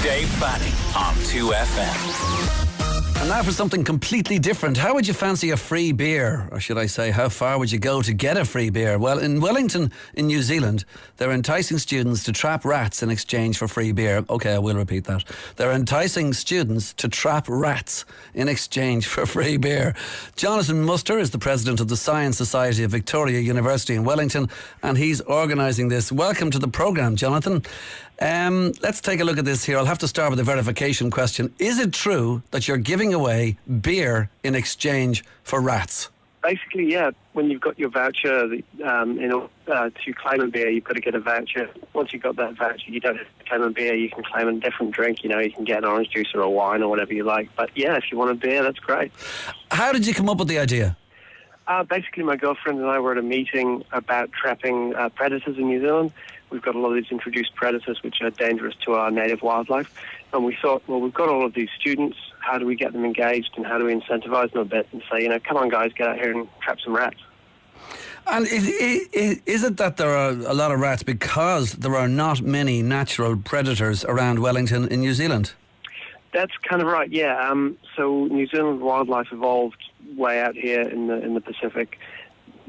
Dave Fanning on 2FM. And now for something completely different. How would you fancy a free beer? Or should I say, how far would you go to get a free beer? Well, in Wellington, in New Zealand, they're enticing students to trap rats in exchange for free beer. Okay, I will repeat that. They're enticing students to trap rats in exchange for free beer. Jonathan Muster is the president of the Science Society of Victoria University in Wellington, and he's organising this. Welcome to the programme, Jonathan. Let's take a look at this here. I'll have to start with a verification question. Is it true that you're giving away beer in exchange for rats? Basically, yeah. When you've got your voucher to claim a beer, you've got to get a voucher. Once you've got that voucher, you don't have to claim a beer. You can claim a different drink. You can get an orange juice or a wine or whatever you like. But yeah, if you want a beer, that's great. How did you come up with the idea? Basically, my girlfriend and I were at a meeting about trapping predators in New Zealand. We've got a lot of these introduced predators which are dangerous to our native wildlife. And we thought, well, we've got all of these students. How do we get them engaged and how do we incentivize them a bit and say, come on, guys, get out here and trap some rats? And is it that there are a lot of rats because there are not many natural predators around Wellington in New Zealand? That's kind of right, yeah. So New Zealand wildlife evolved way out here in the Pacific.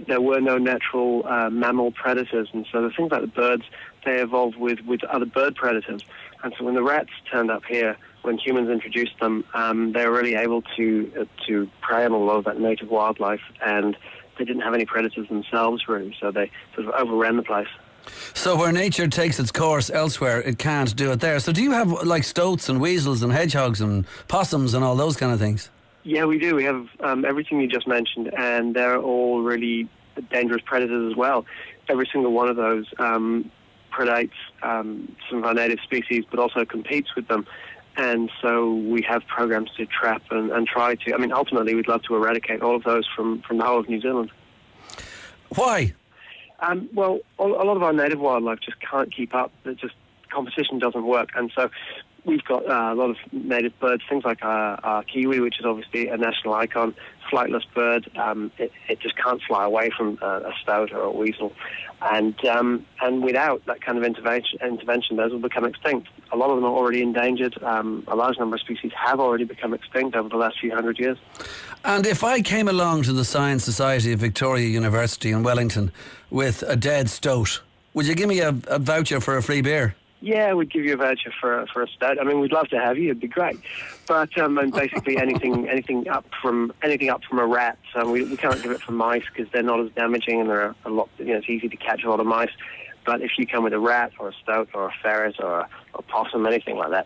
There were no natural mammal predators, and so the things like the birds, they evolved with other bird predators. And so when the rats turned up here, when humans introduced them, they were really able to prey on a lot of that native wildlife, and they didn't have any predators themselves, really, so they sort of overran the place. So where nature takes its course elsewhere, it can't do it there. So do you have like stoats and weasels and hedgehogs and possums and all those kind of things? Yeah, we do. We have everything you just mentioned, and they're all really dangerous predators as well. Every single one of those predates some of our native species, but also competes with them. And so we have programs to trap and try to... ultimately, we'd love to eradicate all of those from the whole of New Zealand. Why? Well, a lot of our native wildlife just can't keep up. Competition doesn't work. And so we've got a lot of native birds, things like our kiwi, which is obviously a national icon, flightless bird. It just can't fly away from a stoat or a weasel. And without that kind of intervention, those will become extinct. A lot of them are already endangered. A large number of species have already become extinct over the last few hundred years. And if I came along to the Science Society of Victoria University in Wellington with a dead stoat, would you give me a voucher for a free beer? Yeah, we'd give you a voucher for a stout. We'd love to have you. It'd be great. But basically anything up from a rat. So we can't give it for mice because they're not as damaging and they're a lot. It's easy to catch a lot of mice. But if you come with a rat or a stoat or a ferret or a possum, anything like that.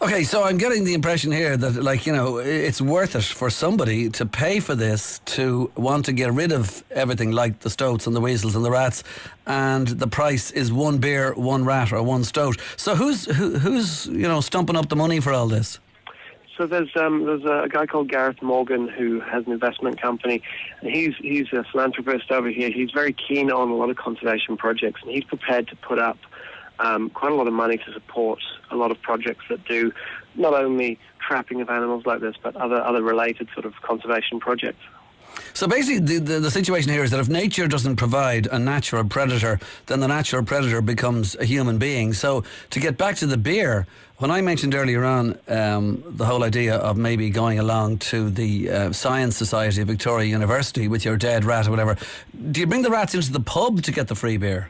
Okay, so I'm getting the impression here that, it's worth it for somebody to pay for this, to want to get rid of everything like the stoats and the weasels and the rats, and the price is one beer, one rat or one stoat. So who's stumping up the money for all this? So there's a guy called Gareth Morgan who has an investment company. And he's a philanthropist over here. He's very keen on a lot of conservation projects, and he's prepared to put up quite a lot of money to support a lot of projects that do not only trapping of animals like this, but other related sort of conservation projects. So basically the situation here is that if nature doesn't provide a natural predator, then the natural predator becomes a human being. So to get back to the beer, when I mentioned earlier on the whole idea of maybe going along to the Science Society of Victoria University with your dead rat or whatever, do you bring the rats into the pub to get the free beer?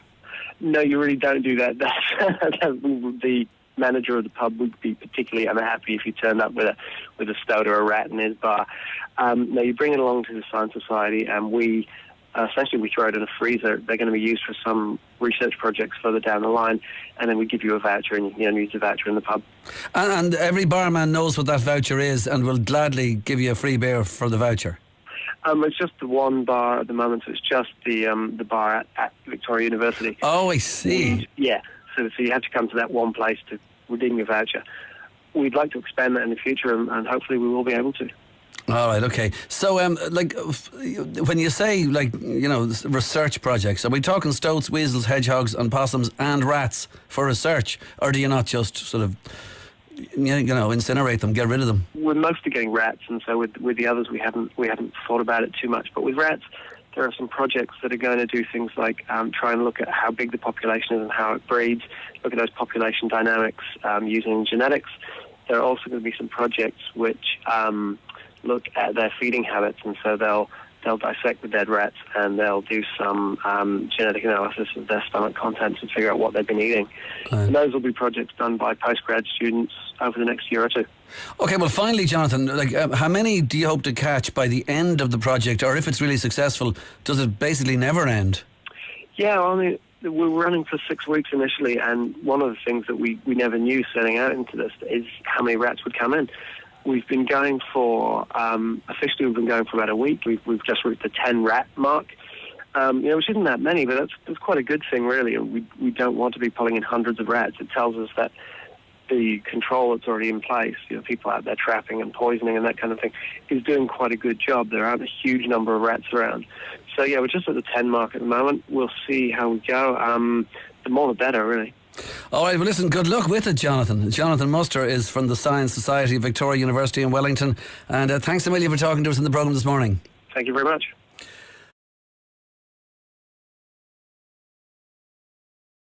No, you really don't do that. The manager of the pub would be particularly unhappy if you turned up with a stoat or a rat in his bar. No, you bring it along to the Science Society, and we throw it in a freezer. They're going to be used for some research projects further down the line, and then we give you a voucher, and you use the voucher in the pub. And every barman knows what that voucher is and will gladly give you a free beer for the voucher. It's just the one bar at the moment, so it's just the bar at Victoria University. Oh, I see. Yeah, so you have to come to that one place to redeem your voucher. We'd like to expand that in the future, and hopefully we will be able to. All right, okay. So, when you say, research projects, are we talking stoats, weasels, hedgehogs and possums and rats for research? Or do you not just sort of, incinerate them, get rid of them? We're mostly getting rats, and so with the others we haven't thought about it too much. But with rats, there are some projects that are going to do things like try and look at how big the population is and how it breeds, look at those population dynamics using genetics. There are also going to be some projects which look at their feeding habits, and so they'll dissect the dead rats and they'll do some genetic analysis of their stomach contents and figure out what they've been eating. And those will be projects done by postgrad students over the next year or two. Okay, well, finally, Jonathan, how many do you hope to catch by the end of the project, or if it's really successful, does it basically never end? Yeah, well, I mean, we're running for 6 weeks initially, and one of the things that we never knew setting out into this is how many rats would come in. We've been going for, officially we've been going for about a week. We've just reached the 10 rat mark, which isn't that many, but that's quite a good thing, really. We don't want to be pulling in hundreds of rats. It tells us that the control that's already in place, people out there trapping and poisoning and that kind of thing, is doing quite a good job. There aren't a huge number of rats around. So, yeah, we're just at the 10 mark at the moment. We'll see how we go. The more the better, really. All right, well, listen, good luck with it, Jonathan. Jonathan Muster is from the Science Society of Victoria University in Wellington. And thanks a million for talking to us in the programme this morning. Thank you very much.